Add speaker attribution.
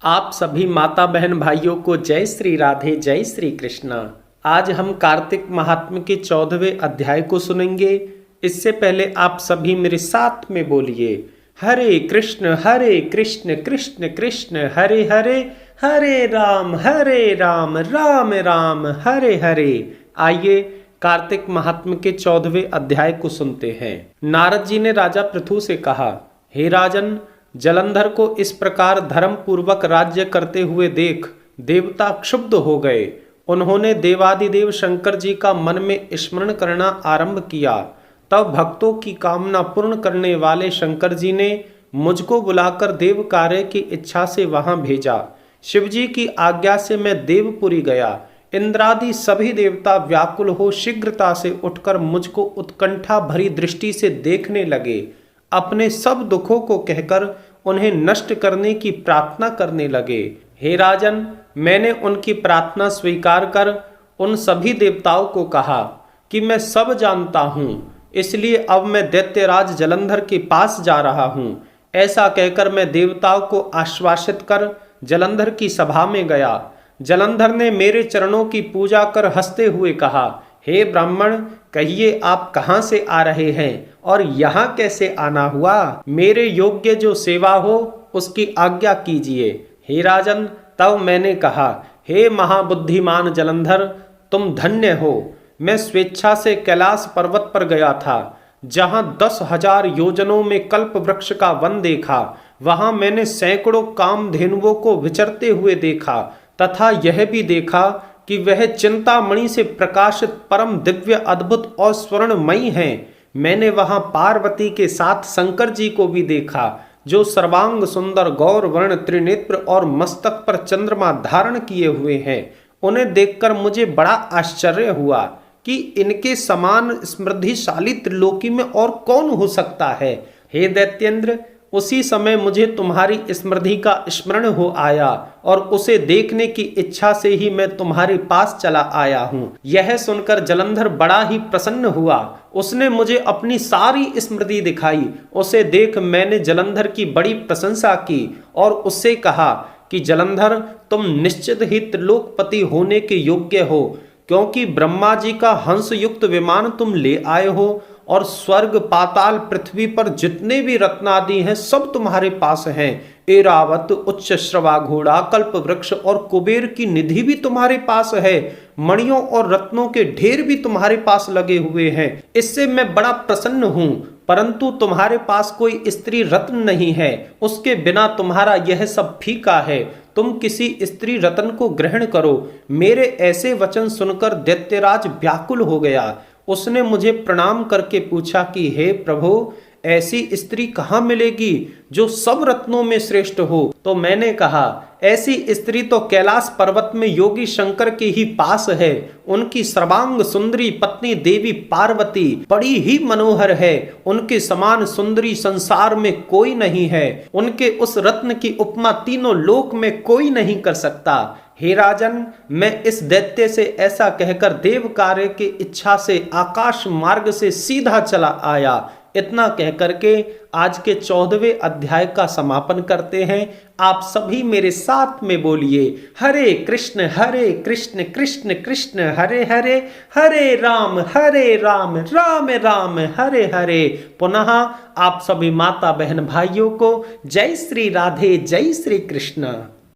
Speaker 1: आप सभी माता बहन भाइयों को जय श्री राधे, जय श्री कृष्णा। आज हम कार्तिक महात्म्य के 14वें अध्याय को सुनेंगे। इससे पहले आप सभी मेरे साथ में बोलिए, हरे कृष्ण कृष्ण कृष्ण हरे हरे, हरे राम राम राम हरे हरे। आइए कार्तिक महात्म्य के 14वें अध्याय को सुनते हैं। नारद जी ने राजा पृथु से कहा, हे राजन, जलंधर को इस प्रकार धर्म पूर्वक राज्य करते हुए देख देवता क्षुब्ध हो गए। उन्होंने देवादिदेव शंकर जी का मन में स्मरण करना आरंभ किया। तब भक्तों की कामना पूर्ण करने वाले शंकर जी ने मुझको बुलाकर देव कार्य की इच्छा से वहां भेजा। शिव जी की आज्ञा से मैं देवपुरी गया। इंद्रादि सभी देवता व्याकुल हो शीघ्रता से उठकर मुझको उत्कंठा भरी दृष्टि से देखने लगे। अपने सब दुखों को कहकर उन्हें नष्ट करने की प्रार्थना करने लगे। हे राजन, मैंने उनकी प्रार्थना स्वीकार कर उन सभी देवताओं को कहा कि मैं सब जानता हूँ, इसलिए अब मैं दैत्यराज जलंधर के पास जा रहा हूँ। ऐसा कहकर मैं देवताओं को आश्वासित कर जलंधर की सभा में गया। जलंधर ने मेरे चरणों की पूजा कर हंसते हुए कहा, हे ब्राह्मण, कहिए आप कहाँ से आ रहे हैं और यहाँ कैसे आना हुआ? मेरे योग्य जो सेवा हो उसकी आज्ञा कीजिए। हे राजन, तब मैंने कहा, हे महाबुद्धिमान जलंधर, तुम धन्य हो। मैं स्वेच्छा से कैलाश पर्वत पर गया था, जहाँ 10,000 योजनों में कल्प वृक्ष का वन देखा। वहां मैंने सैकड़ों कामधेनुओं को विचरते हुए देखा तथा यह भी देखा कि वह चिंतामणि से प्रकाशित परम दिव्य अद्भुत और स्वर्णमयी हैं। मैंने वहां पार्वती के साथ शंकर जी को भी देखा, जो सर्वांग सुंदर गौर वर्ण त्रिनेत्र और मस्तक पर चंद्रमा धारण किए हुए हैं। उन्हें देखकर मुझे बड़ा आश्चर्य हुआ कि इनके समान समृद्धिशाली त्रिलोकी में और कौन हो सकता है। हे दैत्येंद्र, उसी समय मुझे तुम्हारी स्मृति का स्मरण हो आया और उसे देखने की इच्छा से ही मैं तुम्हारे पास चला आया हूँ। यह सुनकर जलंधर बड़ा ही प्रसन्न हुआ। उसने मुझे अपनी सारी स्मृति दिखाई। उसे देख मैंने जलंधर की बड़ी प्रशंसा की और उससे कहा कि जलंधर, तुम निश्चित ही त्रिलोकपति होने के योग्य हो, क्योंकि ब्रह्मा जी का हंस युक्त विमान तुम ले आए हो और स्वर्ग पाताल पृथ्वी पर जितने भी रत्नादि हैं सब तुम्हारे पास हैं। एरावत, उच्च श्रवा घोड़ा, कल्प वृक्ष और कुबेर की निधि भी तुम्हारे पास है। मणियों और रत्नों के ढेर भी तुम्हारे पास लगे हुए हैं। इससे मैं बड़ा प्रसन्न हूँ, परंतु तुम्हारे पास कोई स्त्री रत्न नहीं है। उसके बिना तुम्हारा यह सब फीका है। तुम किसी स्त्री रत्न को ग्रहण करो। मेरे ऐसे वचन सुनकर दैत्यराज व्याकुल हो गया। उसने मुझे प्रणाम करके पूछा कि हे प्रभु, ऐसी स्त्री कहाँ मिलेगी जो सब रत्नों में श्रेष्ठ हो? तो मैंने कहा, ऐसी स्त्री तो कैलाश पर्वत में योगी शंकर के ही पास है। उनकी सर्वांग सुंदरी पत्नी देवी पार्वती बड़ी ही मनोहर है। उनके समान सुंदरी संसार में कोई नहीं है। उनके उस रत्न की उपमा तीनों लोक में कोई नहीं कर सकता। हे राजन, मैं इस दैत्य से ऐसा कहकर देव कार्य की इच्छा से आकाश मार्ग से सीधा चला आया। इतना कहकर के आज के 14वें अध्याय का समापन करते हैं। आप सभी मेरे साथ में बोलिए, हरे कृष्ण कृष्ण कृष्ण हरे हरे, हरे राम राम राम हरे हरे। पुनः आप सभी माता बहन भाइयों को जय श्री राधे, जय श्री कृष्ण।